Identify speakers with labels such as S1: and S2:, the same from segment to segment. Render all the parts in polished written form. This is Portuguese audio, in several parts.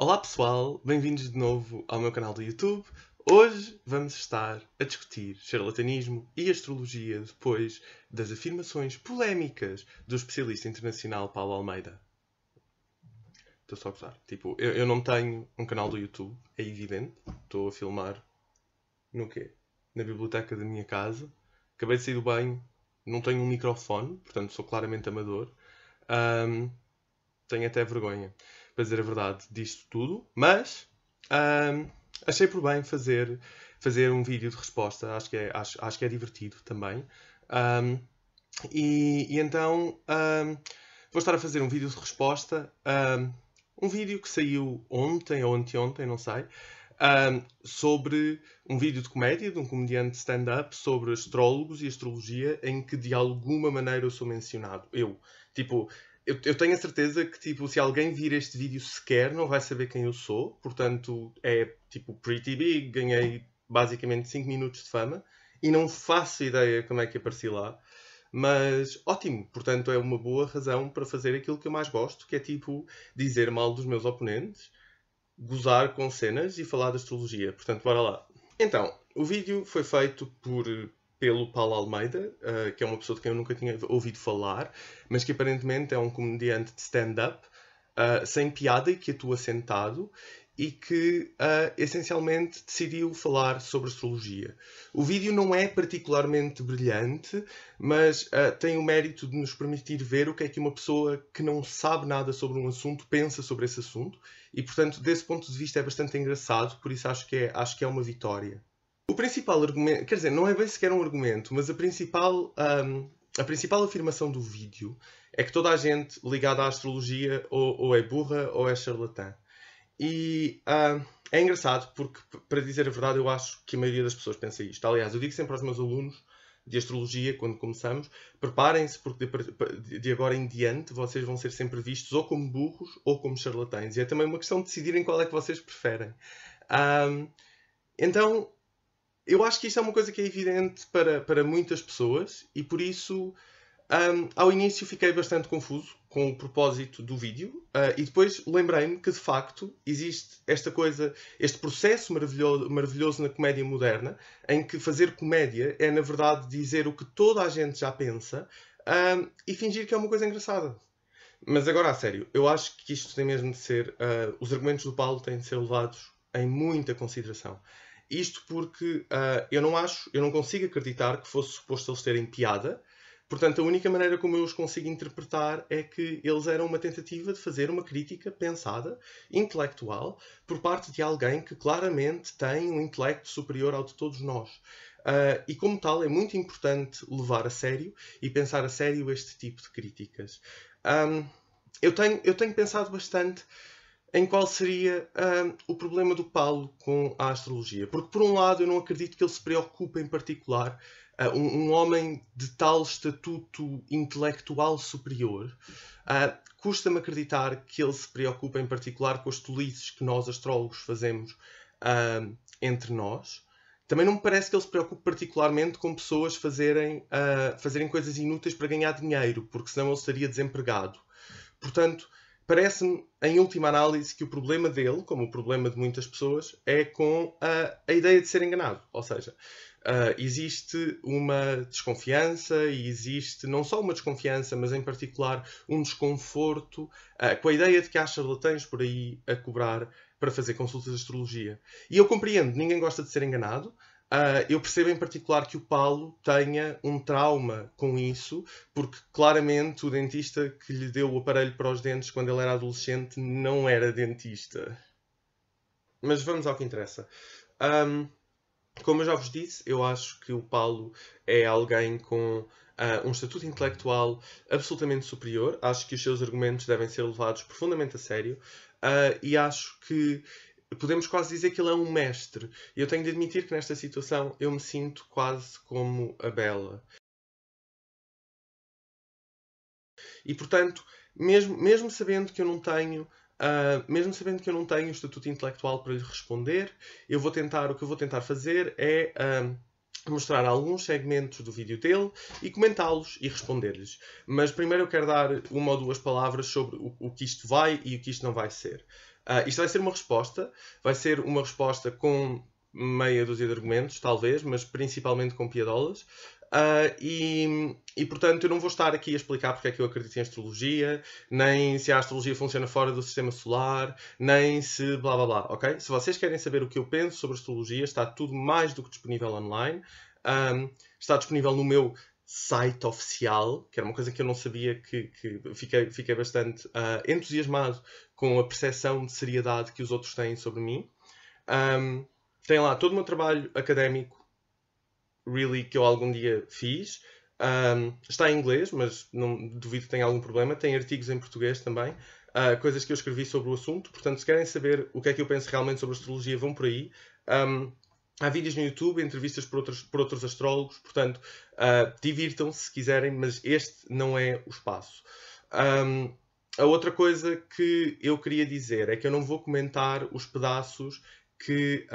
S1: Olá pessoal, bem-vindos de novo ao meu canal do YouTube. Hoje vamos estar a discutir charlatanismo e astrologia depois das afirmações polémicas do especialista internacional Paulo Almeida. Estou só a gozar. Tipo, eu não tenho um canal do YouTube, é evidente. Estou a filmar no quê? Na biblioteca da minha casa. Acabei de sair do banho, não tenho um microfone, portanto sou claramente amador. Tenho até vergonha, para dizer a verdade, disto tudo, mas achei por bem fazer um vídeo de resposta. Acho que é divertido também. Então vou estar a fazer um vídeo de resposta. Um vídeo que saiu ontem ou anteontem, não sei. Sobre um vídeo de comédia de um comediante de stand-up sobre astrólogos e astrologia em que de alguma maneira eu sou mencionado. Eu tenho a certeza que, tipo, se alguém vir este vídeo sequer, não vai saber quem eu sou. Portanto, é, tipo, pretty big. Ganhei, basicamente, 5 minutos de fama. E não faço ideia como é que apareci lá. Mas, ótimo. Portanto, é uma boa razão para fazer aquilo que eu mais gosto, que é, tipo, dizer mal dos meus oponentes, gozar com cenas e falar de astrologia. Portanto, bora lá. Então, o vídeo foi feito pelo Paulo Almeida, que é uma pessoa de quem eu nunca tinha ouvido falar, mas que aparentemente é um comediante de stand-up, sem piada e que atua sentado e que essencialmente decidiu falar sobre astrologia. O vídeo não é particularmente brilhante, mas tem o mérito de nos permitir ver o que é que uma pessoa que não sabe nada sobre um assunto pensa sobre esse assunto e, portanto, desse ponto de vista é bastante engraçado, por isso acho que é uma vitória. O principal argumento, quer dizer, não é bem sequer um argumento, mas a principal afirmação do vídeo é que toda a gente ligada à astrologia ou é burra ou é charlatã. E é engraçado porque, para dizer a verdade, eu acho que a maioria das pessoas pensa isto. Aliás, eu digo sempre aos meus alunos de astrologia, quando começamos, preparem-se porque de agora em diante vocês vão ser sempre vistos ou como burros ou como charlatães. E é também uma questão de decidirem qual é que vocês preferem. Então, eu acho que isto é uma coisa que é evidente para muitas pessoas e por isso ao início fiquei bastante confuso com o propósito do vídeo e depois lembrei-me que de facto existe esta coisa, este processo maravilhoso na comédia moderna em que fazer comédia é na verdade dizer o que toda a gente já pensa e fingir que é uma coisa engraçada. Mas agora a sério, eu acho que isto tem mesmo de ser, os argumentos do Paulo têm de ser levados em muita consideração. Isto porque eu não consigo acreditar que fosse suposto eles terem piada. Portanto, a única maneira como eu os consigo interpretar é que eles eram uma tentativa de fazer uma crítica pensada, intelectual, por parte de alguém que claramente tem um intelecto superior ao de todos nós. E como tal, é muito importante levar a sério e pensar a sério este tipo de críticas. Eu tenho pensado bastante em qual seria o problema do Paulo com a astrologia. Porque, por um lado, eu não acredito que ele se preocupe em particular, um homem de tal estatuto intelectual superior, custa-me acreditar que ele se preocupe em particular com as tolices que nós, astrólogos, fazemos entre nós. Também não me parece que ele se preocupe particularmente com pessoas fazerem coisas inúteis para ganhar dinheiro, porque senão ele estaria desempregado. Portanto, parece-me, em última análise, que o problema dele, como o problema de muitas pessoas, é com a ideia de ser enganado. Ou seja, existe uma desconfiança e existe não só uma desconfiança, mas em particular um desconforto com a ideia de que há charlatães por aí a cobrar para fazer consultas de astrologia. E eu compreendo, ninguém gosta de ser enganado. Eu percebo em particular que o Paulo tenha um trauma com isso, porque claramente o dentista que lhe deu o aparelho para os dentes quando ele era adolescente não era dentista. Mas vamos ao que interessa. Como eu já vos disse, eu acho que o Paulo é alguém com um estatuto intelectual absolutamente superior. Acho que os seus argumentos devem ser levados profundamente a sério. E acho que podemos quase dizer que ele é um mestre. E eu tenho de admitir que nesta situação eu me sinto quase como a Bela. E portanto, mesmo sabendo que eu não tenho o estatuto intelectual para lhe responder, o que eu vou tentar fazer é mostrar alguns segmentos do vídeo dele e comentá-los e responder-lhes. Mas primeiro eu quero dar uma ou duas palavras sobre o que isto vai e o que isto não vai ser. Isto vai ser uma resposta com meia dúzia de argumentos, talvez, mas principalmente com piadolas. Portanto, eu não vou estar aqui a explicar porque é que eu acredito em astrologia, nem se a astrologia funciona fora do sistema solar, nem se blá blá blá, ok? Se vocês querem saber o que eu penso sobre astrologia, está tudo mais do que disponível online. Está disponível no meu site oficial, que era uma coisa que eu não sabia, que fiquei bastante entusiasmado com a percepção de seriedade que os outros têm sobre mim. Tem lá todo o meu trabalho académico, que eu algum dia fiz. Está em inglês, mas não duvido que tenha algum problema. Tem artigos em português também, coisas que eu escrevi sobre o assunto. Portanto, se querem saber o que é que eu penso realmente sobre astrologia, vão por aí. Há vídeos no YouTube, entrevistas por outros astrólogos. Portanto, divirtam-se se quiserem, mas este não é o espaço. A outra coisa que eu queria dizer é que eu não vou comentar os pedaços que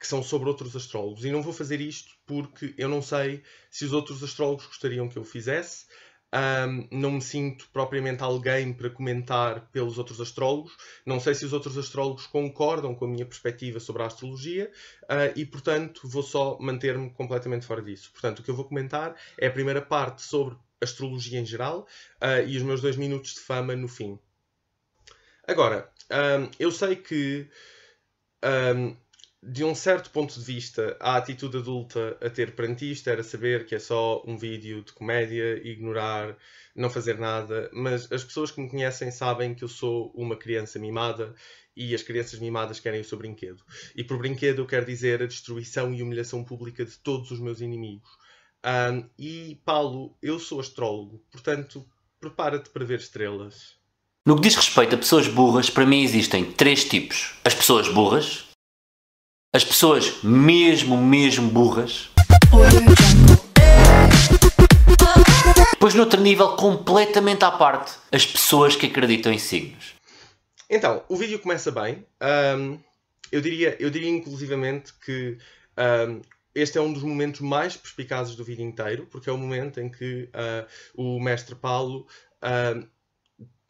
S1: são sobre outros astrólogos. E não vou fazer isto porque eu não sei se os outros astrólogos gostariam que eu fizesse. Não me sinto propriamente alguém para comentar pelos outros astrólogos. Não sei se os outros astrólogos concordam com a minha perspectiva sobre a astrologia e, portanto, vou só manter-me completamente fora disso. Portanto, o que eu vou comentar é a primeira parte sobre astrologia em geral e os meus 2 minutos de fama no fim. Agora, eu sei que de um certo ponto de vista, a atitude adulta a ter perante isto era saber que é só um vídeo de comédia, ignorar, não fazer nada, mas as pessoas que me conhecem sabem que eu sou uma criança mimada e as crianças mimadas querem o seu brinquedo. E por brinquedo eu quero dizer a destruição e humilhação pública de todos os meus inimigos. E, Paulo, eu sou astrólogo, portanto, prepara-te para ver estrelas.
S2: No que diz respeito a pessoas burras, para mim existem 3 tipos. As pessoas burras, as pessoas mesmo burras, depois noutro nível completamente à parte, as pessoas que acreditam em signos.
S1: Então, o vídeo começa bem. Eu diria inclusivamente que este é um dos momentos mais perspicazes do vídeo inteiro, porque é o momento em que o mestre Paulo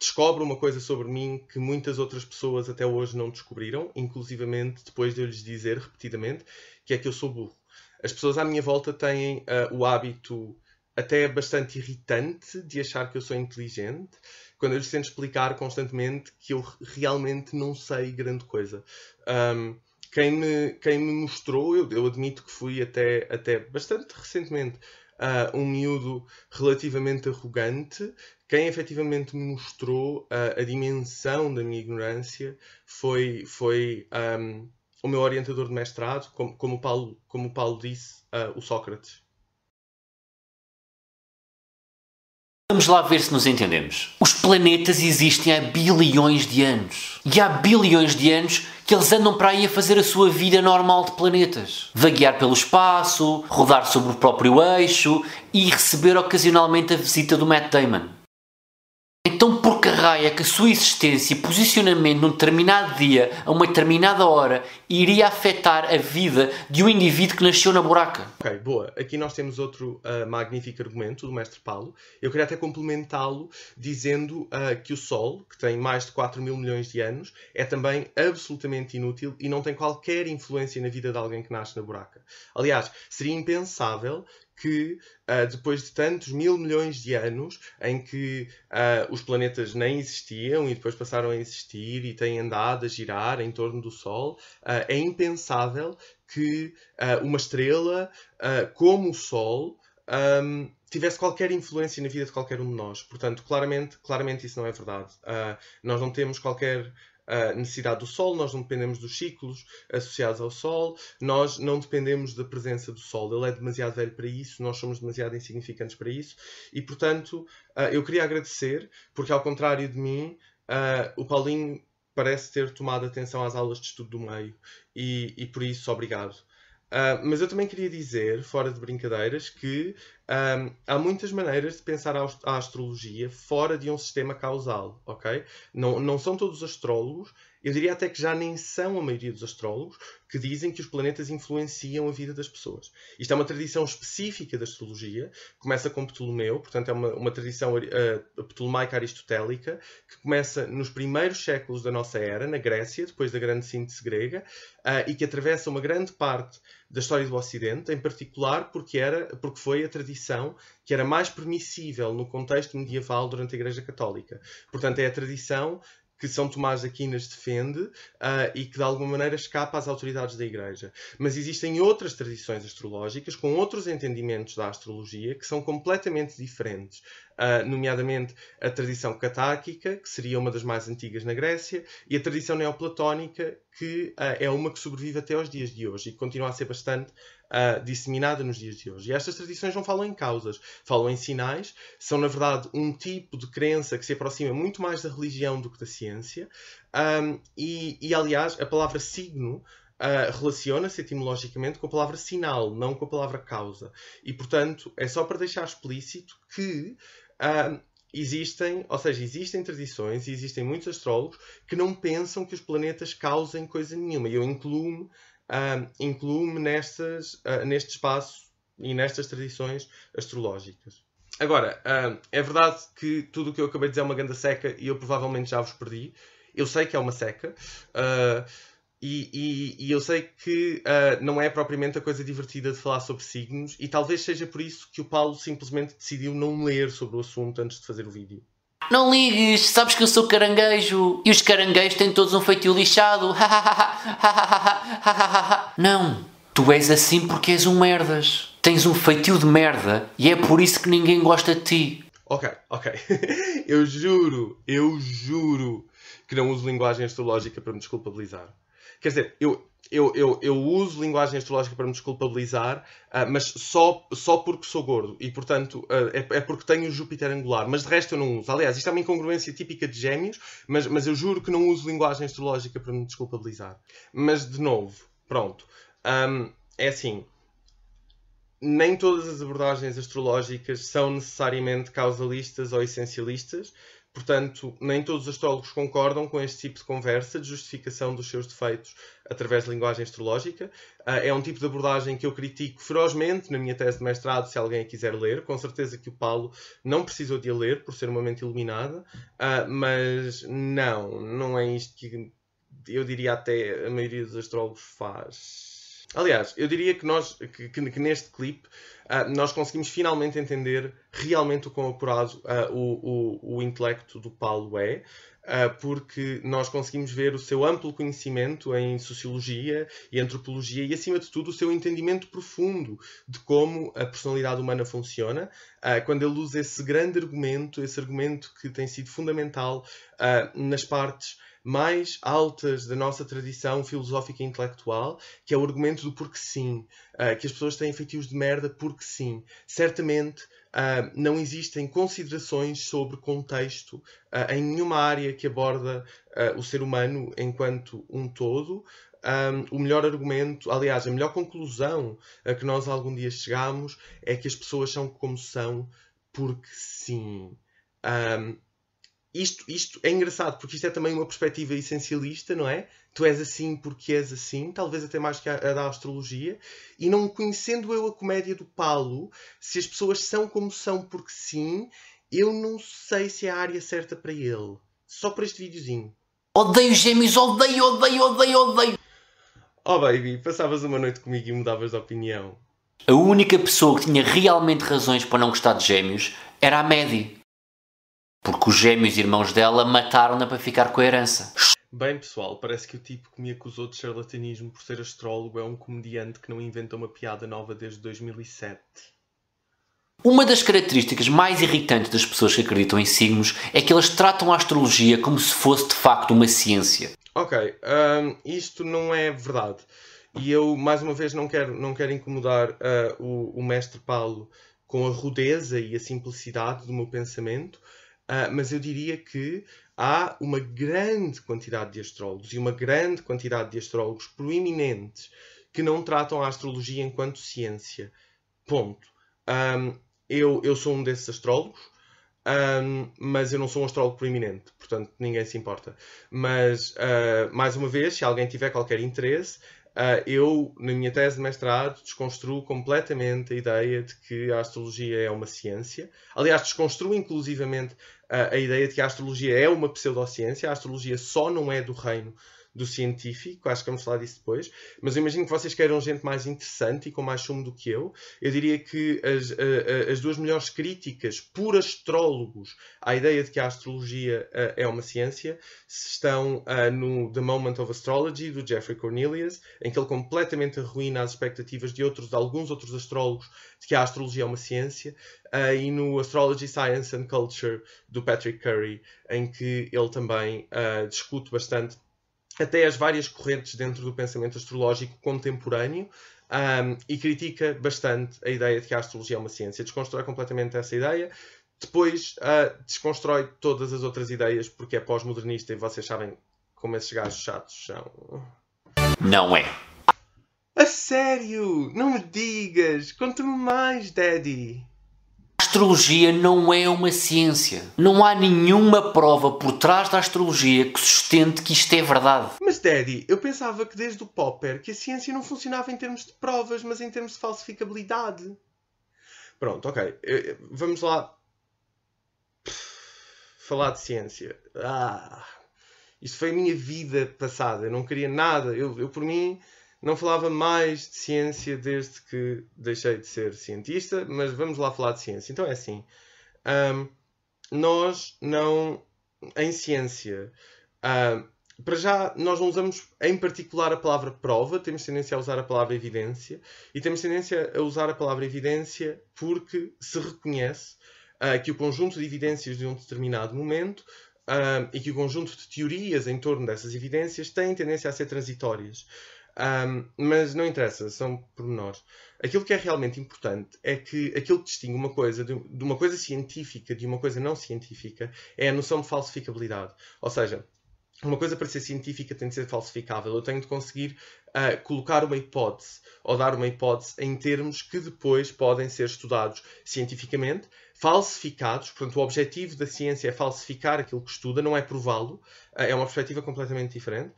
S1: descobre uma coisa sobre mim que muitas outras pessoas até hoje não descobriram, inclusivamente depois de eu lhes dizer repetidamente que é que eu sou burro. As pessoas à minha volta têm o hábito até bastante irritante de achar que eu sou inteligente, quando eu lhes tento explicar constantemente que eu realmente não sei grande coisa. Quem me mostrou, eu admito que fui até bastante recentemente um miúdo relativamente arrogante. Quem efetivamente me mostrou a dimensão da minha ignorância foi o meu orientador de mestrado, como o Paulo disse, o Sócrates.
S2: Vamos lá ver se nos entendemos. Os planetas existem há bilhões de anos. E há bilhões de anos que eles andam para aí a fazer a sua vida normal de planetas. Vaguear pelo espaço, rodar sobre o próprio eixo e receber ocasionalmente a visita do Matt Damon. Então por que raio é que a sua existência e posicionamento num determinado dia, a uma determinada hora, iria afetar a vida de um indivíduo que nasceu na buraca?
S1: Ok, boa. Aqui nós temos outro magnífico argumento do mestre Paulo. Eu queria até complementá-lo dizendo que o Sol, que tem mais de 4 mil milhões de anos, é também absolutamente inútil e não tem qualquer influência na vida de alguém que nasce na buraca. Aliás, seria impensável que depois de tantos mil milhões de anos em que os planetas nem existiam e depois passaram a existir e têm andado a girar em torno do Sol, é impensável que uma estrela como o Sol tivesse qualquer influência na vida de qualquer um de nós. Portanto, claramente isso não é verdade. Nós não temos qualquer necessidade do Sol, nós não dependemos dos ciclos associados ao Sol, nós não dependemos da presença do Sol. Ele é demasiado velho para isso, nós somos demasiado insignificantes para isso e, portanto, eu queria agradecer, porque ao contrário de mim, o Paulinho parece ter tomado atenção às aulas de estudo do meio e por isso, obrigado. Mas eu também queria dizer, fora de brincadeiras, que há muitas maneiras de pensar a astrologia fora de um sistema causal, ok? Não são todos os astrólogos, eu diria até que já nem são a maioria dos astrólogos, que dizem que os planetas influenciam a vida das pessoas. Isto é uma tradição específica da astrologia, começa com Ptolomeu, portanto é uma tradição ptolomaica aristotélica, que começa nos primeiros séculos da nossa era, na Grécia, depois da grande síntese grega, e que atravessa uma grande parte da história do Ocidente, em particular porque foi a tradição que era mais permissível no contexto medieval durante a Igreja Católica. Portanto, é a tradição que São Tomás de Aquinas defende e que de alguma maneira escapa às autoridades da Igreja. Mas existem outras tradições astrológicas com outros entendimentos da astrologia que são completamente diferentes. Nomeadamente a tradição catárquica, que seria uma das mais antigas na Grécia, e a tradição neoplatónica, que é uma que sobrevive até aos dias de hoje e que continua a ser bastante disseminada nos dias de hoje. E estas tradições não falam em causas, falam em sinais, são na verdade um tipo de crença que se aproxima muito mais da religião do que da ciência, e aliás a palavra signo relaciona-se etimologicamente com a palavra sinal, não com a palavra causa. E portanto é só para deixar explícito que existem tradições e existem muitos astrólogos que não pensam que os planetas causem coisa nenhuma. E eu incluo-me neste espaço e nestas tradições astrológicas. Agora, é verdade que tudo o que eu acabei de dizer é uma grande seca e eu provavelmente já vos perdi. Eu sei que é uma seca. E eu sei que não é propriamente a coisa divertida de falar sobre signos, e talvez seja por isso que o Paulo simplesmente decidiu não ler sobre o assunto antes de fazer o vídeo.
S2: Não ligues, sabes que eu sou caranguejo e os caranguejos têm todos um feitio lixado. Não, tu és assim porque és um merdas. Tens um feitio de merda e é por isso que ninguém gosta de ti.
S1: Ok. Eu juro que não uso linguagem astrológica para me desculpabilizar. Quer dizer, eu uso linguagem astrológica para me desculpabilizar, mas só porque sou gordo. E, portanto, é porque tenho Júpiter angular. Mas de resto eu não uso. Aliás, isto é uma incongruência típica de Gêmeos, mas eu juro que não uso linguagem astrológica para me desculpabilizar. Mas, de novo, pronto. É assim. Nem todas as abordagens astrológicas são necessariamente causalistas ou essencialistas. Portanto, nem todos os astrólogos concordam com este tipo de conversa de justificação dos seus defeitos através de linguagem astrológica. É um tipo de abordagem que eu critico ferozmente na minha tese de mestrado, se alguém a quiser ler. Com certeza que o Paulo não precisou de a ler, por ser uma mente iluminada. Mas não é isto que eu diria até a maioria dos astrólogos faz. Aliás, eu diria que neste clipe nós conseguimos finalmente entender realmente o quão apurado o intelecto do Paulo é, porque nós conseguimos ver o seu amplo conhecimento em sociologia e antropologia e, acima de tudo, o seu entendimento profundo de como a personalidade humana funciona, quando ele usa esse grande argumento, esse argumento que tem sido fundamental nas partes mais altas da nossa tradição filosófica e intelectual, que é o argumento do porque sim, que as pessoas têm feitios de merda porque sim. Certamente não existem considerações sobre contexto em nenhuma área que aborda o ser humano enquanto um todo. O melhor argumento, aliás, a melhor conclusão a que nós algum dia chegamos é que as pessoas são como são porque sim. Isto é engraçado, porque isto é também uma perspectiva essencialista, não é? Tu és assim porque és assim, talvez até mais que a da astrologia, e não conhecendo eu a comédia do Paulo, se as pessoas são como são porque sim, eu não sei se é a área certa para ele. Só para este videozinho.
S2: Odeio Gêmeos, odeio.
S1: Oh baby, passavas uma noite comigo e mudavas de opinião.
S2: A única pessoa que tinha realmente razões para não gostar de Gêmeos era a Maddie. Porque os gêmeos irmãos dela mataram-na para ficar com a herança.
S1: Bem, pessoal, parece que o tipo que me acusou de charlatanismo por ser astrólogo é um comediante que não inventa uma piada nova desde 2007.
S2: Uma das características mais irritantes das pessoas que acreditam em signos é que elas tratam a astrologia como se fosse de facto uma ciência.
S1: Ok, isto não é verdade. E eu, mais uma vez, não quero incomodar o mestre Paulo com a rudeza e a simplicidade do meu pensamento, mas eu diria que há uma grande quantidade de astrólogos e uma grande quantidade de astrólogos proeminentes que não tratam a astrologia enquanto ciência. Ponto. eu sou um desses astrólogos, mas eu não sou um astrólogo proeminente, portanto ninguém se importa. Mas, mais uma vez, se alguém tiver qualquer interesse, eu, na minha tese de mestrado, desconstruo completamente a ideia de que a astrologia é uma ciência. Aliás, desconstruo inclusivamente a ideia de que a astrologia é uma pseudociência. A astrologia só não é do reino do científico, acho que vamos falar disso depois, mas eu imagino que vocês queiram gente mais interessante e com mais sumo do que eu. Eu diria que as duas melhores críticas por astrólogos à ideia de que a astrologia é uma ciência estão no The Moment of Astrology, do Jeffrey Cornelius, em que ele completamente arruína as expectativas de alguns outros astrólogos de que a astrologia é uma ciência, e no Astrology, Science and Culture, do Patrick Curry, em que ele também discute bastante até as várias correntes dentro do pensamento astrológico contemporâneo, e critica bastante a ideia de que a astrologia é uma ciência. Desconstrói completamente essa ideia. Depois desconstrói todas as outras ideias porque é pós-modernista e vocês sabem como esses gajos chatos são.
S2: Não é.
S1: A sério? Não me digas! Conta-me mais, Daddy!
S2: A astrologia não é uma ciência. Não há nenhuma prova por trás da astrologia que sustente que isto é verdade.
S1: Mas, Daddy, eu pensava que desde o Popper que a ciência não funcionava em termos de provas, mas em termos de falsificabilidade. Pronto, ok. Vamos lá falar de ciência. Isso foi a minha vida passada. Eu não queria nada. Eu por mim, não falava mais de ciência desde que deixei de ser cientista, mas vamos lá falar de ciência. Então é assim. Nós não... Em ciência... para já, nós não usamos em particular a palavra prova, temos tendência a usar a palavra evidência, e temos tendência a usar a palavra evidência porque se reconhece que o conjunto de evidências de um determinado momento e que o conjunto de teorias em torno dessas evidências têm tendência a ser transitórias. Mas não interessa, são pormenores. Aquilo que é realmente importante é que aquilo que distingue uma coisa de uma coisa científica de uma coisa não científica é a noção de falsificabilidade. Ou seja, uma coisa para ser científica tem de ser falsificável. Eu tenho de conseguir colocar uma hipótese ou dar uma hipótese em termos que depois podem ser estudados cientificamente, falsificados. Portanto, o objetivo da ciência é falsificar aquilo que estuda, não é prová-lo. É uma perspectiva completamente diferente.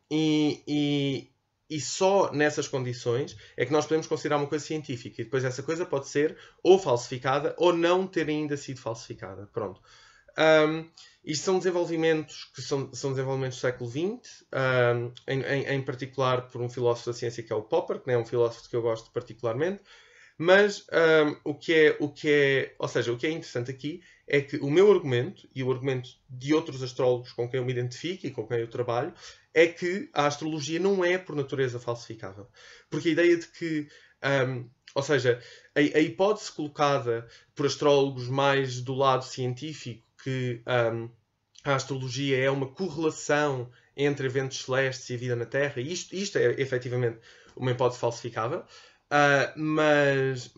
S1: E só nessas condições é que nós podemos considerar uma coisa científica. E depois essa coisa pode ser ou falsificada ou não ter ainda sido falsificada. Pronto. Isto são desenvolvimentos que são desenvolvimentos do século XX, em particular por um filósofo da ciência que é o Popper, que não é um filósofo que eu gosto particularmente. Mas o que é interessante aqui é que o meu argumento, e o argumento de outros astrólogos com quem eu me identifico e com quem eu trabalho, é que a astrologia não é por natureza falsificável. Porque a ideia de que... a hipótese colocada por astrólogos mais do lado científico que a astrologia é uma correlação entre eventos celestes e a vida na Terra, isto é efetivamente uma hipótese falsificável. Mas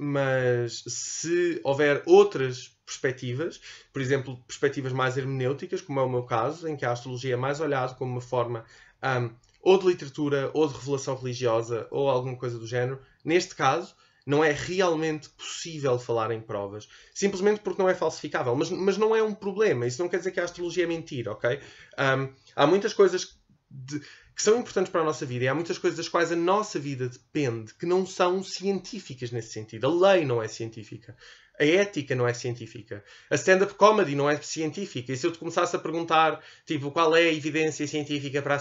S1: se houver outras perspectivas, por exemplo, perspectivas mais hermenêuticas, como é o meu caso, em que a astrologia é mais olhada como uma forma ou de literatura, ou de revelação religiosa, ou alguma coisa do género, neste caso, não é realmente possível falar em provas. Simplesmente porque não é falsificável. Mas não é um problema. Isso não quer dizer que a astrologia é mentira, ok? Há muitas coisas que são importantes para a nossa vida e há muitas coisas das quais a nossa vida depende que não são científicas nesse sentido. A lei não é científica. A ética não é científica. A stand-up comedy não é científica. E se eu te começasse a perguntar, tipo, qual é a evidência científica para a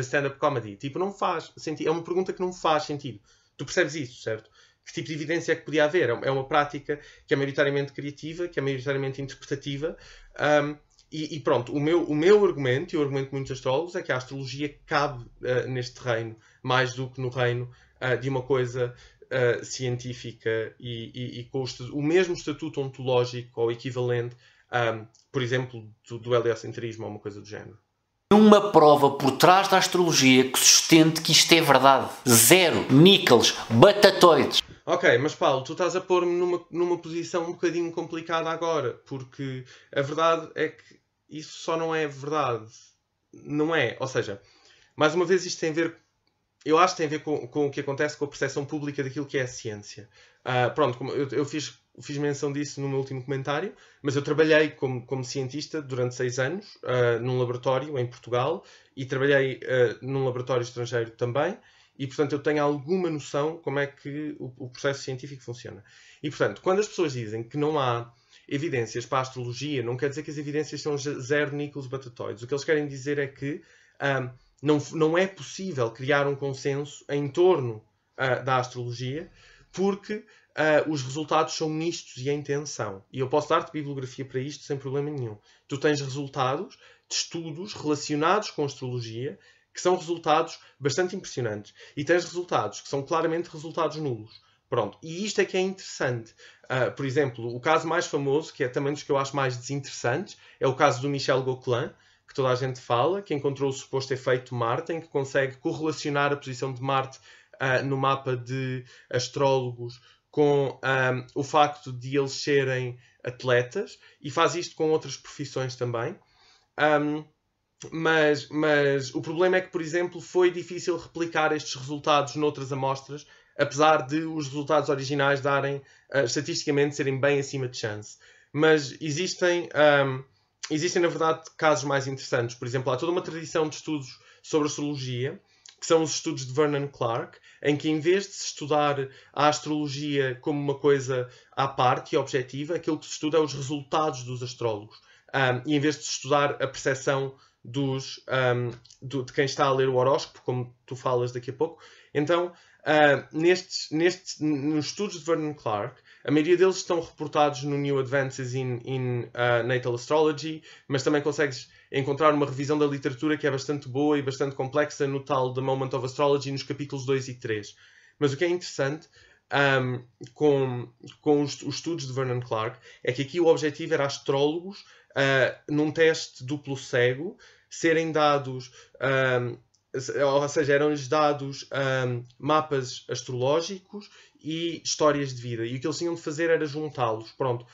S1: stand-up comedy? Tipo, não faz sentido. É uma pergunta que não faz sentido. Tu percebes isso, certo? Que tipo de evidência é que podia haver? É uma prática que é maioritariamente criativa, que é maioritariamente interpretativa. E pronto, o meu argumento, e o argumento de muitos astrólogos, é que a astrologia cabe neste reino, mais do que no reino de uma coisa científica e com o mesmo estatuto ontológico ou equivalente, por exemplo, do heliocentrismo ou uma coisa do género.
S2: Uma prova por trás da astrologia que sustente que isto é verdade. Zero. Níqueles. Batatoides.
S1: Ok, mas Paulo, tu estás a pôr-me numa posição um bocadinho complicada agora, porque a verdade é que isso só não é verdade. Não é. Ou seja, mais uma vez isto tem a ver... Eu acho que tem a ver com o que acontece com a percepção pública daquilo que é a ciência. Pronto, como eu fiz fiz menção disso no meu último comentário, mas eu trabalhei como cientista durante 6 anos num laboratório em Portugal e trabalhei num laboratório estrangeiro também e, portanto, eu tenho alguma noção como é que o processo científico funciona. E, portanto, quando as pessoas dizem que não há evidências para a astrologia, não quer dizer que as evidências são zero níqueos batatoides. O que eles querem dizer é que não é possível criar um consenso em torno da astrologia porque os resultados são mistos e em tensão. E eu posso dar-te bibliografia para isto sem problema nenhum. Tu tens resultados de estudos relacionados com astrologia que são resultados bastante impressionantes. E tens resultados que são claramente resultados nulos. Pronto. E isto é que é interessante. Por exemplo, o caso mais famoso, que é também dos que eu acho mais desinteressantes, é o caso do Michel Gauquelin, que toda a gente fala, que encontrou o suposto efeito Marte, em que consegue correlacionar a posição de Marte no mapa de astrólogos com o facto de eles serem atletas, e faz isto com outras profissões também. Mas o problema é que, por exemplo, foi difícil replicar estes resultados noutras amostras, apesar de os resultados originais darem, estatisticamente, serem bem acima de chance. Mas existem, na verdade, casos mais interessantes. Por exemplo, há toda uma tradição de estudos sobre astrologia, que são os estudos de Vernon Clark, em que, em vez de se estudar a astrologia como uma coisa à parte e objetiva, aquilo que se estuda é os resultados dos astrólogos. E em vez de se estudar a percepção de quem está a ler o horóscopo, como tu falas daqui a pouco. Então, nos estudos de Vernon Clark, a maioria deles estão reportados no New Advances in Natal Astrology, mas também consegues encontrar uma revisão da literatura que é bastante boa e bastante complexa no tal The Moment of Astrology, nos capítulos 2 e 3. Mas o que é interessante com os estudos de Vernon Clark é que aqui o objetivo era astrólogos, num teste duplo cego, serem dados, ou seja, eram-lhes dados mapas astrológicos e histórias de vida. E o que eles tinham de fazer era juntá-los. Pronto.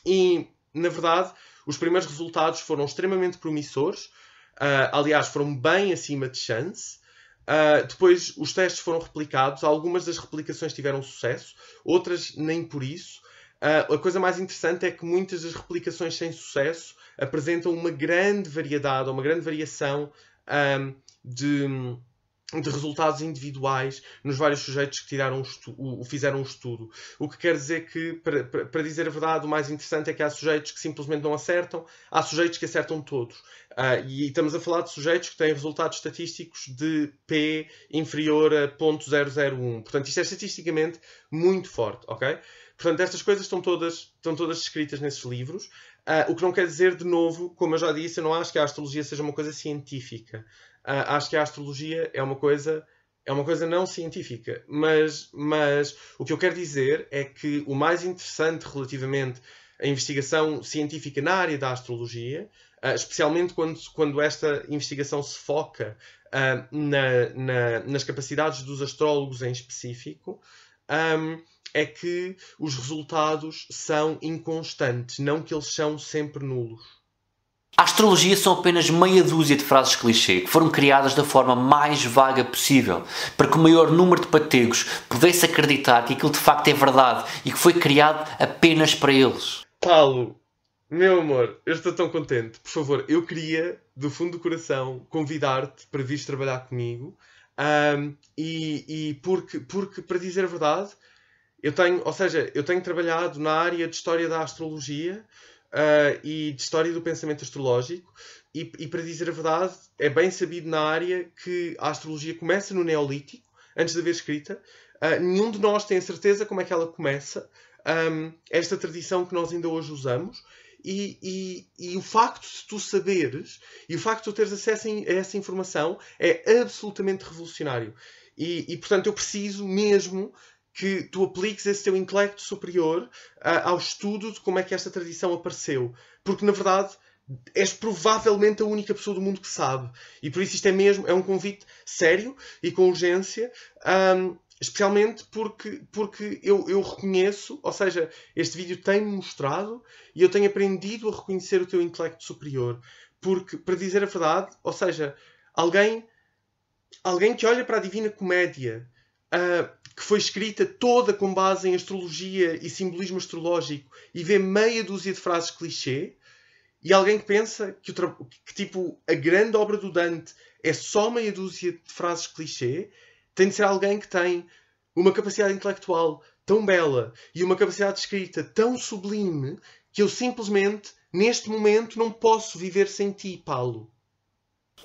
S1: E, na verdade, os primeiros resultados foram extremamente promissores. Aliás, foram bem acima de chance. Depois, os testes foram replicados. Algumas das replicações tiveram sucesso, outras nem por isso. A coisa mais interessante é que muitas das replicações sem sucesso apresentam uma grande variedade, uma grande variação de resultados individuais nos vários sujeitos que fizeram um estudo. O que quer dizer que, para dizer a verdade, o mais interessante é que há sujeitos que simplesmente não acertam, há sujeitos que acertam todos. E estamos a falar de sujeitos que têm resultados estatísticos de P inferior a 0.001. Portanto, isto é estatisticamente muito forte, ok? Portanto, estas coisas estão todas descritas nesses livros. O que não quer dizer, de novo, como eu já disse, eu não acho que a astrologia seja uma coisa científica. Acho que a astrologia é uma coisa não científica. Mas o que eu quero dizer é que o mais interessante relativamente à investigação científica na área da astrologia, especialmente quando esta investigação se foca nas capacidades dos astrólogos em específico, é que os resultados são inconstantes, não que eles são sempre nulos.
S2: A astrologia são apenas meia dúzia de frases clichê que foram criadas da forma mais vaga possível, para que o maior número de pategos pudesse acreditar que aquilo de facto é verdade e que foi criado apenas para eles.
S1: Paulo, meu amor, eu estou tão contente. Por favor, eu queria, do fundo do coração, convidar-te para vires trabalhar comigo. Porque, para dizer a verdade, eu tenho trabalhado na área de História da Astrologia e de História do Pensamento Astrológico e, para dizer a verdade, é bem sabido na área que a astrologia começa no Neolítico, antes de haver escrita. Nenhum de nós tem a certeza como é que ela começa, esta tradição que nós ainda hoje usamos. E o facto de tu saberes e o facto de tu teres acesso a essa informação é absolutamente revolucionário. E portanto, eu preciso mesmo que tu apliques esse teu intelecto superior ao estudo de como é que esta tradição apareceu. Porque, na verdade, és provavelmente a única pessoa do mundo que sabe. E por isso isto é um convite sério e com urgência, especialmente porque eu reconheço, ou seja, este vídeo tem-me mostrado e eu tenho aprendido a reconhecer o teu intelecto superior. Porque, para dizer a verdade, ou seja, alguém que olha para a Divina Comédia que foi escrita toda com base em astrologia e simbolismo astrológico e vê meia dúzia de frases clichê, e alguém que pensa que tipo, a grande obra do Dante é só meia dúzia de frases clichê, tem de ser alguém que tem uma capacidade intelectual tão bela e uma capacidade de escrita tão sublime que eu simplesmente, neste momento, não posso viver sem ti, Paulo.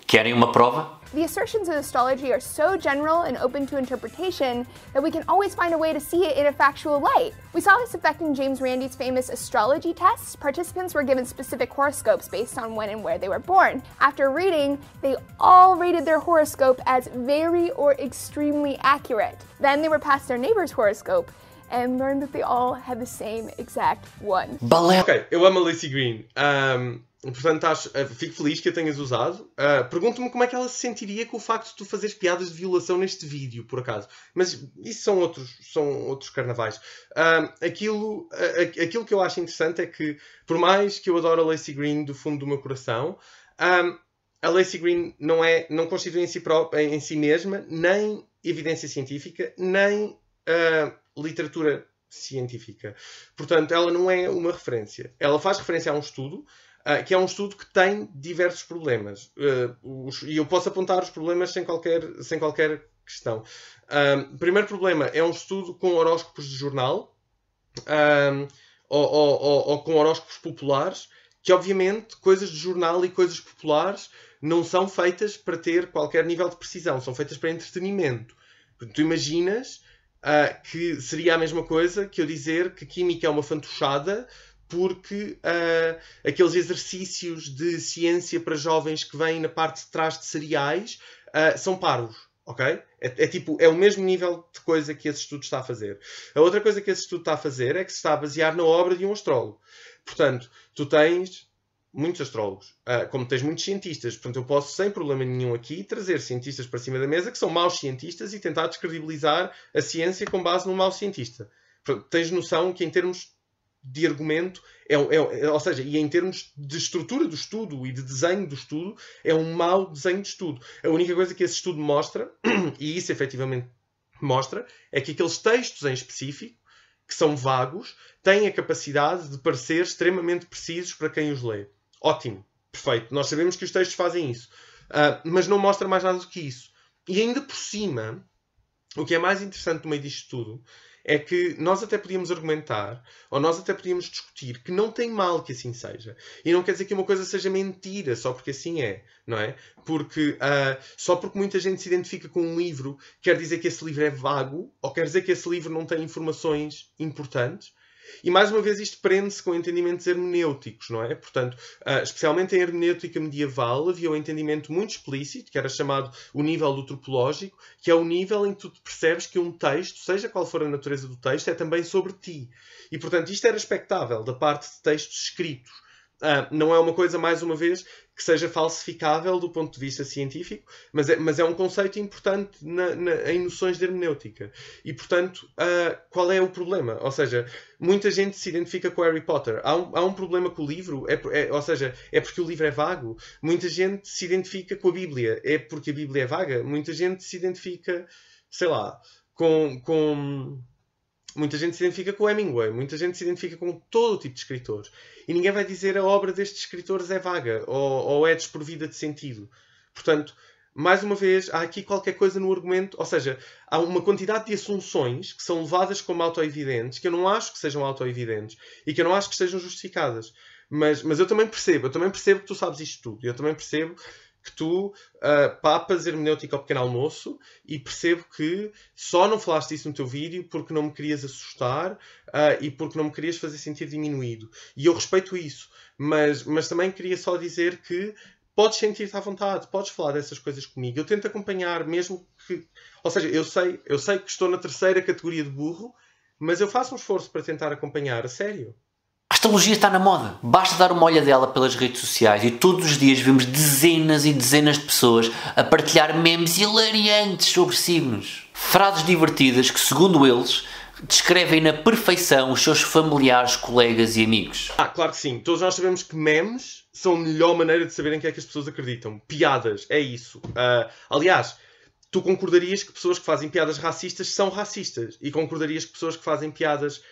S2: Querem uma prova?
S3: The assertions in astrology are so general and open to interpretation that we can always find a way to see it in a factual light. We saw this affecting James Randi's famous astrology tests. Participants were given specific horoscopes based on when and where they were born. After reading, they all rated their horoscope as very or extremely accurate. Then they were passed their neighbor's horoscope and learned that they all had the same exact one.
S1: Ok, eu amo a Lacey Green. Portanto, fico feliz que a tenhas usado. Pergunto-me como é que ela se sentiria com o facto de tu fazeres piadas de violação neste vídeo, por acaso. Mas isso são outros carnavais. Aquilo que eu acho interessante é que, por mais que eu adoro a Lacey Green do fundo do meu coração, a Lacey Green não constitui em si mesma nem evidência científica, nem literatura científica. Portanto, ela não é uma referência. Ela faz referência a um estudo, que é um estudo que tem diversos problemas. E eu posso apontar os problemas sem qualquer questão. O primeiro problema é um estudo com horóscopos de jornal, ou com horóscopos populares, que obviamente coisas de jornal e coisas populares não são feitas para ter qualquer nível de precisão, são feitas para entretenimento. Tu imaginas que seria a mesma coisa que eu dizer que química é uma fantochada porque aqueles exercícios de ciência para jovens que vêm na parte de trás de cereais são parvos, ok? É o mesmo nível de coisa que esse estudo está a fazer. A outra coisa que esse estudo está a fazer é que se está a basear na obra de um astrólogo. Portanto, tu tens muitos astrólogos, como tens muitos cientistas. Portanto, eu posso, sem problema nenhum aqui, trazer cientistas para cima da mesa que são maus cientistas e tentar descredibilizar a ciência com base num mau cientista. Portanto, tens noção que em termos de argumento, ou seja, e em termos de estrutura do estudo e de desenho do estudo, é um mau desenho de estudo. A única coisa que esse estudo mostra, e isso efetivamente mostra, é que aqueles textos em específico, que são vagos, têm a capacidade de parecer extremamente precisos para quem os lê. Ótimo, perfeito. Nós sabemos que os textos fazem isso. Mas não mostra mais nada do que isso. E ainda por cima, o que é mais interessante no meio disto tudo, é que nós até podíamos argumentar, ou nós até podíamos discutir, que não tem mal que assim seja. E não quer dizer que uma coisa seja mentira, só porque assim é, não é? Porque só porque muita gente se identifica com um livro, quer dizer que esse livro é vago, ou quer dizer que esse livro não tem informações importantes. E mais uma vez isto prende-se com entendimentos hermenêuticos, não é? Portanto, especialmente em hermenêutica medieval, havia um entendimento muito explícito, que era chamado o nível do tropológico, que é o nível em que tu percebes que um texto, seja qual for a natureza do texto, é também sobre ti. E, portanto, isto era expectável da parte de textos escritos. Não é uma coisa, mais uma vez, que seja falsificável do ponto de vista científico, mas é um conceito importante em noções de hermenêutica. E, portanto, qual é o problema? Ou seja, muita gente se identifica com Harry Potter. Há um problema com o livro, ou seja, é porque o livro é vago. Muita gente se identifica com a Bíblia, é porque a Bíblia é vaga. Muita gente se identifica, sei lá, muita gente se identifica com Hemingway, muita gente se identifica com todo o tipo de escritores. E ninguém vai dizer a obra destes escritores é vaga ou é desprovida de sentido. Portanto, mais uma vez, há aqui qualquer coisa no argumento, ou seja, há uma quantidade de assunções que são levadas como autoevidentes, que eu não acho que sejam autoevidentes e que eu não acho que sejam justificadas. Mas eu também percebo que tu sabes isto tudo. Eu também percebo que tu papas hermenêutica ao pequeno almoço e percebo que só não falaste isso no teu vídeo porque não me querias assustar e porque não me querias fazer sentir diminuído. E eu respeito isso, mas também queria só dizer que podes sentir-te à vontade, podes falar dessas coisas comigo. Eu tento acompanhar, mesmo que... Ou seja, eu sei que estou na terceira categoria de burro, mas eu faço um esforço para tentar acompanhar, a sério.
S2: A astrologia está na moda. Basta dar uma olhadela pelas redes sociais e todos os dias vemos dezenas e dezenas de pessoas a partilhar memes hilariantes sobre signos. Frases divertidas que, segundo eles, descrevem na perfeição os seus familiares, colegas e amigos.
S1: Claro que sim. Todos nós sabemos que memes são a melhor maneira de saberem o que é que as pessoas acreditam. Piadas, é isso. Aliás, tu concordarias que pessoas que fazem piadas racistas são racistas. E concordarias que pessoas que fazem piadas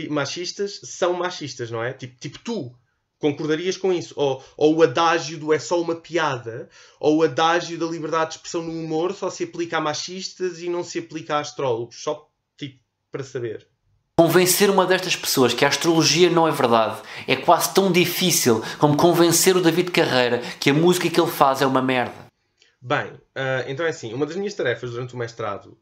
S1: machistas são machistas, não é? Tipo tu concordarias com isso. Ou o adágio do é só uma piada, ou o adágio da liberdade de expressão no humor só se aplica a machistas e não se aplica a astrólogos. Só tipo para saber.
S2: Convencer uma destas pessoas que a astrologia não é verdade é quase tão difícil como convencer o David Carreira que a música que ele faz é uma merda.
S1: Bem, então é assim, uma das minhas tarefas durante o mestrado,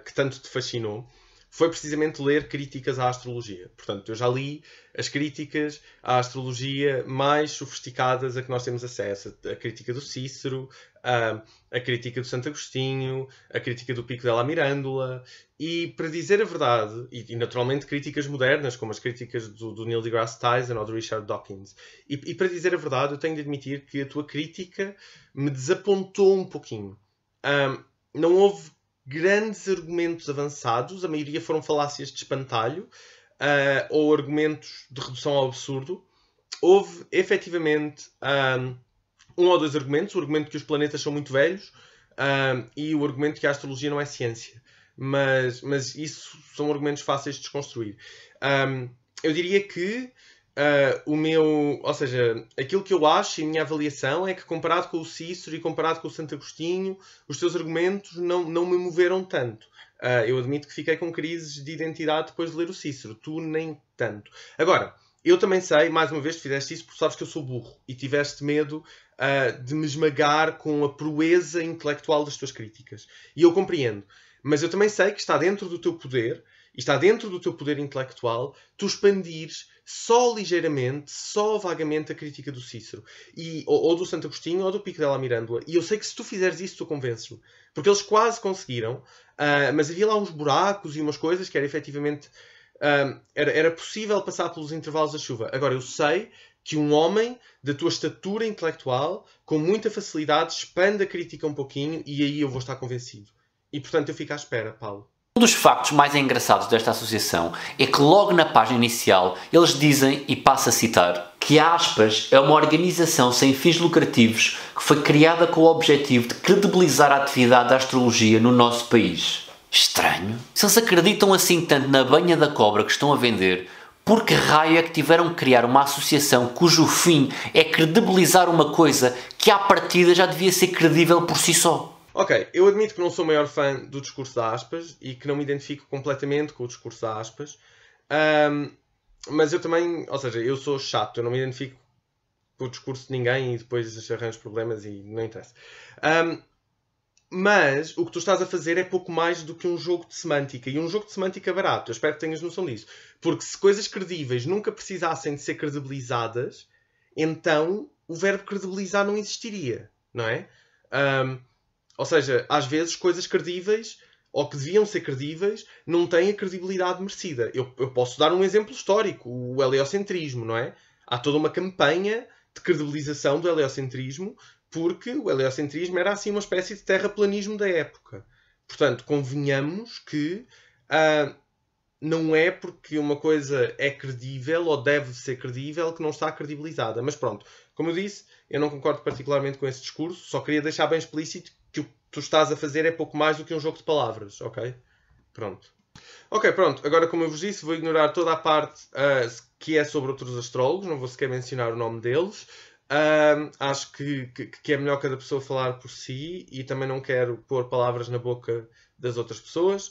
S1: que tanto te fascinou, foi precisamente ler críticas à astrologia. Portanto, eu já li as críticas à astrologia mais sofisticadas a que nós temos acesso. A crítica do Cícero, a crítica do Santo Agostinho, a crítica do Pico della Mirandola. E, para dizer a verdade, e naturalmente críticas modernas, como as críticas do Neil deGrasse Tyson ou do Richard Dawkins. E para dizer a verdade, eu tenho de admitir que a tua crítica me desapontou um pouquinho. Não houve grandes argumentos avançados, a maioria foram falácias de espantalho ou argumentos de redução ao absurdo. Houve, efetivamente, um ou dois argumentos. O argumento que os planetas são muito velhos e o argumento que a astrologia não é ciência. Mas isso são argumentos fáceis de desconstruir. Eu diria que ou seja, aquilo que eu acho e a minha avaliação é que, comparado com o Cícero e comparado com o Santo Agostinho, os teus argumentos não me moveram tanto. Eu admito que fiquei com crises de identidade depois de ler o Cícero. Tu nem tanto. Agora, eu também sei, mais uma vez, tu fizeste isso porque sabes que eu sou burro e tiveste medo de me esmagar com a proeza intelectual das tuas críticas. E eu compreendo. Mas eu também sei que está dentro do teu poder, e está dentro do teu poder intelectual, tu expandires só ligeiramente, só vagamente a crítica do Cícero. Ou do Santo Agostinho, ou do Pico della Mirandola. E eu sei que se tu fizeres isso, tu convences-me. Porque eles quase conseguiram, mas havia lá uns buracos e umas coisas que era efetivamente... era possível passar pelos intervalos da chuva. Agora, eu sei que um homem da tua estatura intelectual, com muita facilidade, expande a crítica um pouquinho e aí eu vou estar convencido. E, portanto, eu fico à espera, Paulo.
S2: Um dos factos mais engraçados desta associação é que logo na página inicial eles dizem, e passo a citar, que a Aspas é uma organização sem fins lucrativos que foi criada com o objetivo de credibilizar a atividade da astrologia no nosso país. Estranho. Se eles acreditam assim tanto na banha da cobra que estão a vender, por que raio é que tiveram que criar uma associação cujo fim é credibilizar uma coisa que à partida já devia ser credível por si só?
S1: Ok, eu admito que não sou o maior fã do discurso da Aspas e que não me identifico completamente com o discurso da Aspas. Mas eu também, ou seja, eu sou chato, eu não me identifico com o discurso de ninguém e depois arranjo problemas e não interessa. Mas o que tu estás a fazer é pouco mais do que um jogo de semântica. E um jogo de semântica barato, eu espero que tenhas noção disso. Porque se coisas credíveis nunca precisassem de ser credibilizadas, então o verbo credibilizar não existiria, não é? Ou seja, às vezes coisas credíveis, ou que deviam ser credíveis, não têm a credibilidade merecida. Eu posso dar um exemplo histórico, o heliocentrismo, não é? Há toda uma campanha de credibilização do heliocentrismo, porque o heliocentrismo era assim uma espécie de terraplanismo da época. Portanto, convenhamos que não é porque uma coisa é credível ou deve ser credível que não está credibilizada. Mas pronto, como eu disse, eu não concordo particularmente com esse discurso, só queria deixar bem explícito que o que tu estás a fazer é pouco mais do que um jogo de palavras, ok? Pronto. Ok, pronto. Agora, como eu vos disse, vou ignorar toda a parte que é sobre outros astrólogos, não vou sequer mencionar o nome deles. Acho que é melhor cada pessoa falar por si e também não quero pôr palavras na boca das outras pessoas.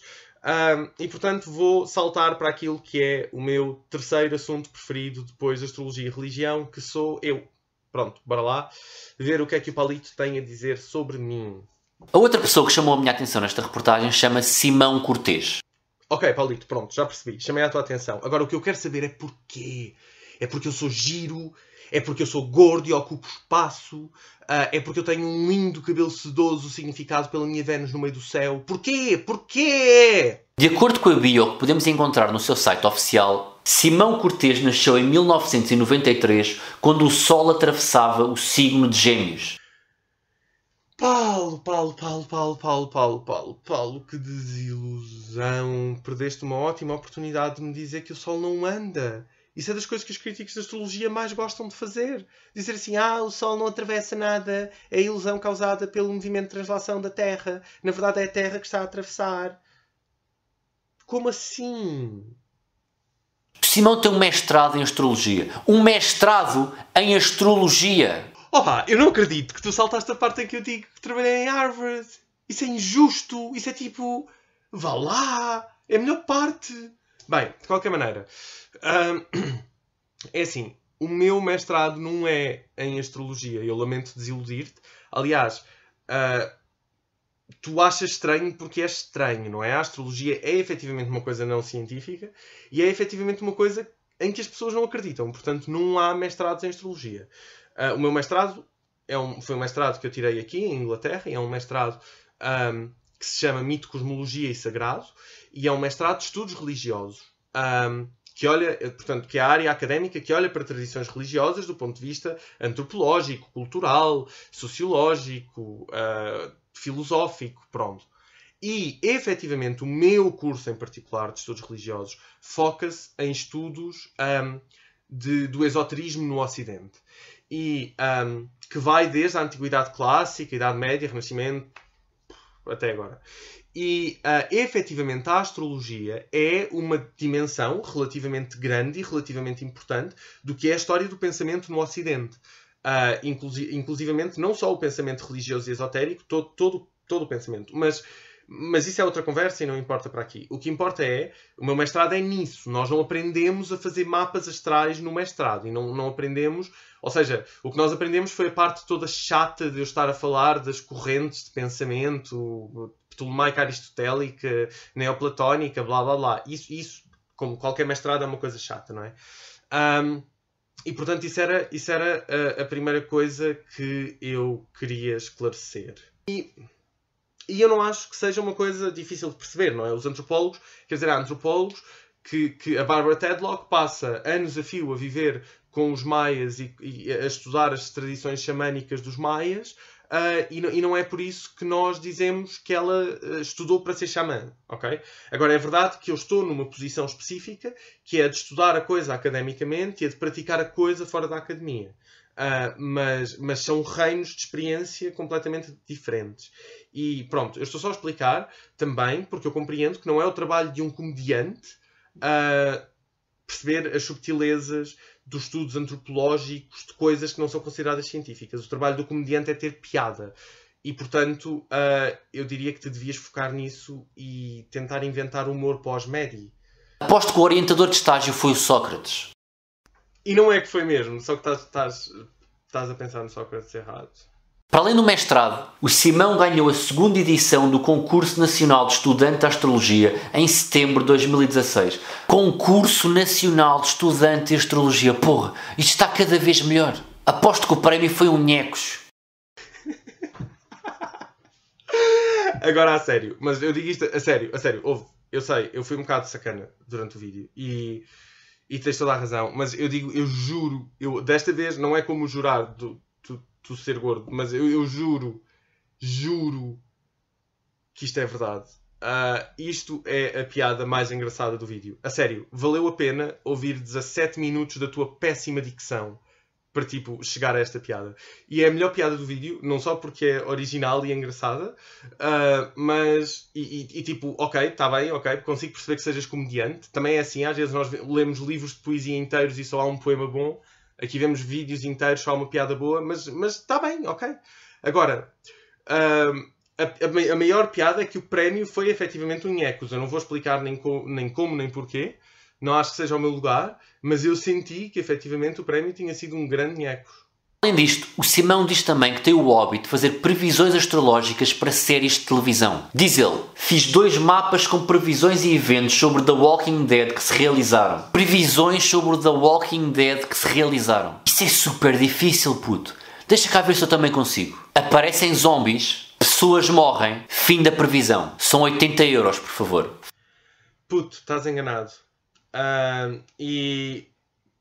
S1: E, portanto, vou saltar para aquilo que é o meu terceiro assunto preferido depois da astrologia e religião, que sou eu. Pronto, bora lá ver o que é que o Palito tem a dizer sobre mim.
S2: A outra pessoa que chamou a minha atenção nesta reportagem chama-se Simão Cortês.
S1: Ok, Paulito, pronto, já percebi. Chamei a tua atenção. Agora, o que eu quero saber é porquê. É porque eu sou giro? É porque eu sou gordo e ocupo espaço? É porque eu tenho um lindo cabelo sedoso significado pela minha Vênus no meio do céu? Porquê? Porquê?
S2: De acordo com a bio que podemos encontrar no seu site oficial, Simão Cortês nasceu em 1993, quando o Sol atravessava o signo de Gêmeos.
S1: Paulo, que desilusão. Perdeste uma ótima oportunidade de me dizer que o Sol não anda. Isso é das coisas que os críticos de astrologia mais gostam de fazer. Dizer assim, o Sol não atravessa nada, é a ilusão causada pelo movimento de translação da Terra. Na verdade é a Terra que está a atravessar. Como assim?
S2: O Simão tem um mestrado em astrologia. Um mestrado em astrologia.
S1: Opa, eu não acredito que tu saltaste a parte em que eu digo que trabalhei em Harvard. Isso é injusto. Isso é tipo... Vá lá. É a melhor parte. Bem, de qualquer maneira. É assim. O meu mestrado não é em astrologia. Eu lamento desiludir-te. Aliás, tu achas estranho porque é estranho, não é? A astrologia é efetivamente uma coisa não científica e é efetivamente uma coisa em que as pessoas não acreditam. Portanto, não há mestrados em astrologia. O meu mestrado foi um mestrado que eu tirei aqui, em Inglaterra, e é um mestrado que se chama Mito, Cosmologia e Sagrado, e é um mestrado de estudos religiosos, que olha, portanto, que é a área académica que olha para tradições religiosas do ponto de vista antropológico, cultural, sociológico, filosófico, pronto. E, efetivamente, o meu curso em particular de estudos religiosos foca-se em estudos do esoterismo no Ocidente. E que vai desde a Antiguidade Clássica, Idade Média, Renascimento, até agora. E, efetivamente, a astrologia é uma dimensão relativamente grande e relativamente importante do que é a história do pensamento no Ocidente. Inclusivamente, não só o pensamento religioso e esotérico, todo o pensamento. Mas isso é outra conversa e não importa para aqui. O que importa é, o meu mestrado é nisso. Nós não aprendemos a fazer mapas astrais no mestrado. E não aprendemos... Ou seja, o que nós aprendemos foi a parte toda chata de eu estar a falar das correntes de pensamento ptolomaica, aristotélica, neoplatónica, blá blá blá. Isso, como qualquer mestrado, é uma coisa chata, não é? E, portanto, isso era a primeira coisa que eu queria esclarecer. E eu não acho que seja uma coisa difícil de perceber, não é? Os antropólogos, quer dizer, há antropólogos que a Barbara Tedlock passa anos a fio a viver com os maias e a estudar as tradições xamânicas dos maias, e não é por isso que nós dizemos que ela estudou para ser xamã, ok? Agora, é verdade que eu estou numa posição específica, que é a de estudar a coisa academicamente e a de praticar a coisa fora da academia. Mas são reinos de experiência completamente diferentes. E pronto, eu estou só a explicar também, porque eu compreendo que não é o trabalho de um comediante perceber as subtilezas dos estudos antropológicos de coisas que não são consideradas científicas. O trabalho do comediante é ter piada. E, portanto, eu diria que te devias focar nisso e tentar inventar humor pós-médio.
S2: Aposto que o orientador de estágio foi o Sócrates.
S1: E não é que foi mesmo, só que estás a pensar no Sócrates errado.
S2: Para além do mestrado, o Simão ganhou a segunda edição do Concurso Nacional de Estudante de Astrologia em setembro de 2016. Concurso Nacional de Estudante de Astrologia. Porra, isto está cada vez melhor. Aposto que o prémio foi um nhecos.
S1: Agora a sério, mas eu digo isto a sério, ouve, eu sei, eu fui um bocado sacana durante o vídeo e tens toda a razão, mas eu juro, desta vez não é como jurar tu ser gordo, mas eu juro que isto é verdade. Isto é a piada mais engraçada do vídeo. A sério, valeu a pena ouvir 17 minutos da tua péssima dicção para, tipo, chegar a esta piada. E é a melhor piada do vídeo, não só porque é original e engraçada, mas, tipo, ok, está bem, ok, consigo perceber que sejas comediante. Também é assim, às vezes nós lemos livros de poesia inteiros e só há um poema bom. Aqui vemos vídeos inteiros, só há uma piada boa, mas está bem, ok. Agora, a maior piada é que o prémio foi efetivamente um nhecos. Eu não vou explicar nem como nem porquê. Não acho que seja o meu lugar, mas eu senti que efetivamente o prémio tinha sido um grande nhecos.
S2: Além disto, o Simão diz também que tem o hobby de fazer previsões astrológicas para séries de televisão. Diz ele, fiz 2 mapas com previsões e eventos sobre The Walking Dead que se realizaram. Previsões sobre The Walking Dead que se realizaram. Isso é super difícil, puto. Deixa cá ver se eu também consigo. Aparecem zombies, pessoas morrem, fim da previsão. São 80 €, por favor.
S1: Puto, estás enganado. E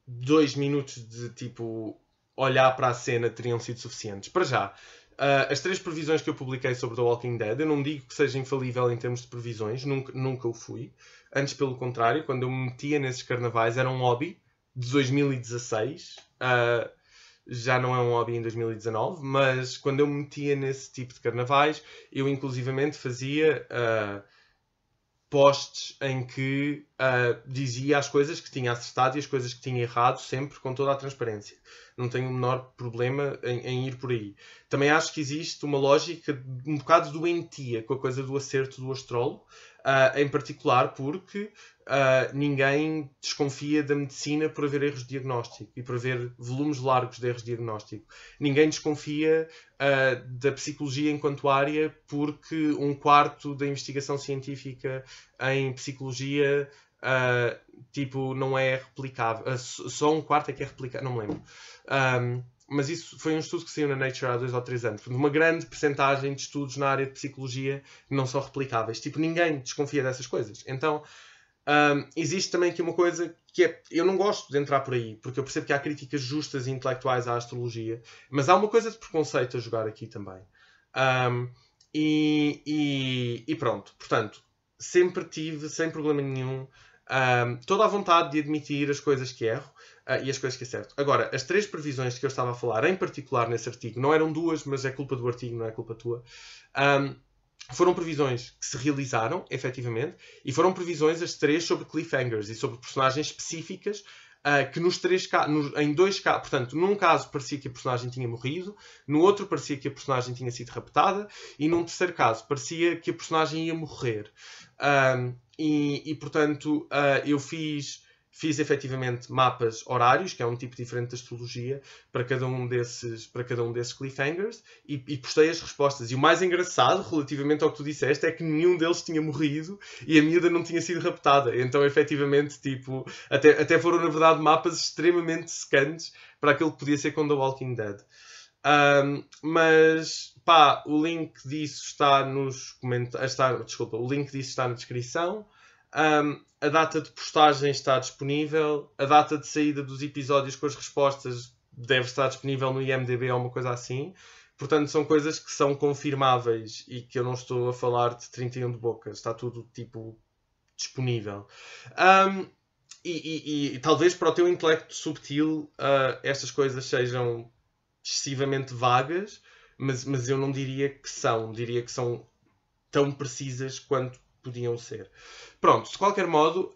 S1: 2 minutos de, tipo, olhar para a cena teriam sido suficientes. Para já, as 3 previsões que eu publiquei sobre The Walking Dead, eu não digo que seja infalível em termos de previsões, nunca o fui. Antes, pelo contrário, quando eu me metia nesses carnavais, era um hobby de 2016. Já não é um hobby em 2019, mas quando eu me metia nesse tipo de carnavais, eu inclusivamente fazia posts em que dizia as coisas que tinha acertado e as coisas que tinha errado, sempre com toda a transparência. Não tenho o menor problema em ir por aí. Também acho que existe uma lógica um bocado doentia com a coisa do acerto do astrólogo, em particular porque ninguém desconfia da medicina por haver erros de diagnóstico e por haver volumes largos de erros de diagnóstico. Ninguém desconfia da psicologia enquanto área porque 1/4 da investigação científica em psicologia não é replicável. Só 1/4 é que é replicável. Não me lembro. Mas isso foi um estudo que saiu na Nature há 2 ou 3 anos. Uma grande percentagem de estudos na área de psicologia não são replicáveis. Ninguém desconfia dessas coisas. Então, existe também aqui uma coisa que é... Eu não gosto de entrar por aí, porque eu percebo que há críticas justas e intelectuais à astrologia, mas há uma coisa de preconceito a jogar aqui também. E pronto. Portanto, sempre tive, sem problema nenhum, toda a vontade de admitir as coisas que erro e as coisas que acerto. Agora, as 3 previsões que eu estava a falar, em particular nesse artigo, não eram 2, mas é culpa do artigo, não é culpa tua, foram previsões que se realizaram, efetivamente, e foram previsões as 3 sobre cliffhangers e sobre personagens específicas que em 2 casos, portanto, num caso parecia que a personagem tinha morrido, no outro parecia que a personagem tinha sido raptada, e num terceiro caso parecia que a personagem ia morrer. Portanto, eu fiz efetivamente mapas horários, que é um tipo diferente de astrologia, para cada um desses cliffhangers, e postei as respostas. E o mais engraçado, relativamente ao que tu disseste, é que nenhum deles tinha morrido e a miúda não tinha sido raptada. Então, efetivamente, até foram, na verdade, mapas extremamente secantes para aquilo que podia ser com The Walking Dead. Mas, o link disso está nos comentários. O link disso está na descrição. A data de postagem está disponível. A data de saída dos episódios com as respostas deve estar disponível no IMDb ou uma coisa assim. Portanto, são coisas que são confirmáveis e que eu não estou a falar de 31 de boca. Está tudo, disponível. E talvez para o teu intelecto subtil estas coisas sejam excessivamente vagas, mas eu não diria que são. Diria que são tão precisas quanto podiam ser. Pronto, de qualquer modo,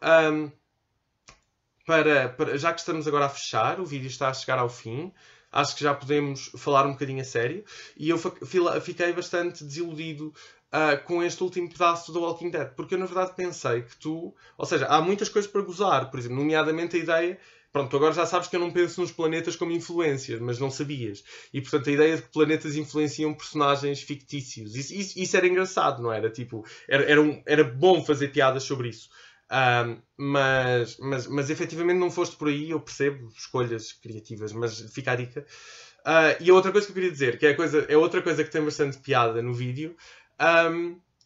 S1: já que estamos agora a fechar, o vídeo está a chegar ao fim, acho que já podemos falar um bocadinho a sério, e eu fiquei bastante desiludido com este último pedaço do Walking Dead, porque eu na verdade pensei que ou seja, há muitas coisas para gozar, por exemplo, nomeadamente a ideia... Pronto, agora já sabes que eu não penso nos planetas como influências, mas não sabias. E, portanto, a ideia de que planetas influenciam personagens fictícios. Isso era engraçado, não era? Era bom fazer piadas sobre isso. Mas efetivamente não foste por aí, eu percebo, escolhas criativas, mas fica a dica. E a outra coisa que eu queria dizer, que é outra coisa que tem bastante piada no vídeo,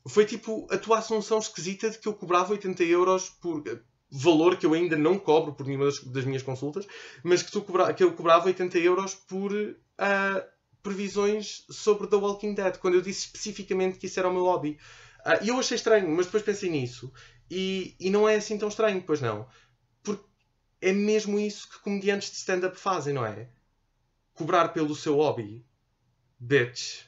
S1: foi a tua assunção esquisita de que eu cobrava 80 euros por... valor que eu ainda não cobro por nenhuma das minhas consultas, mas que eu cobrava 80 euros por previsões sobre The Walking Dead, quando eu disse especificamente que isso era o meu hobby. E eu achei estranho, mas depois pensei nisso, e não é assim tão estranho, pois não. Porque é mesmo isso que comediantes de stand-up fazem, não é? Cobrar pelo seu hobby. Bitch.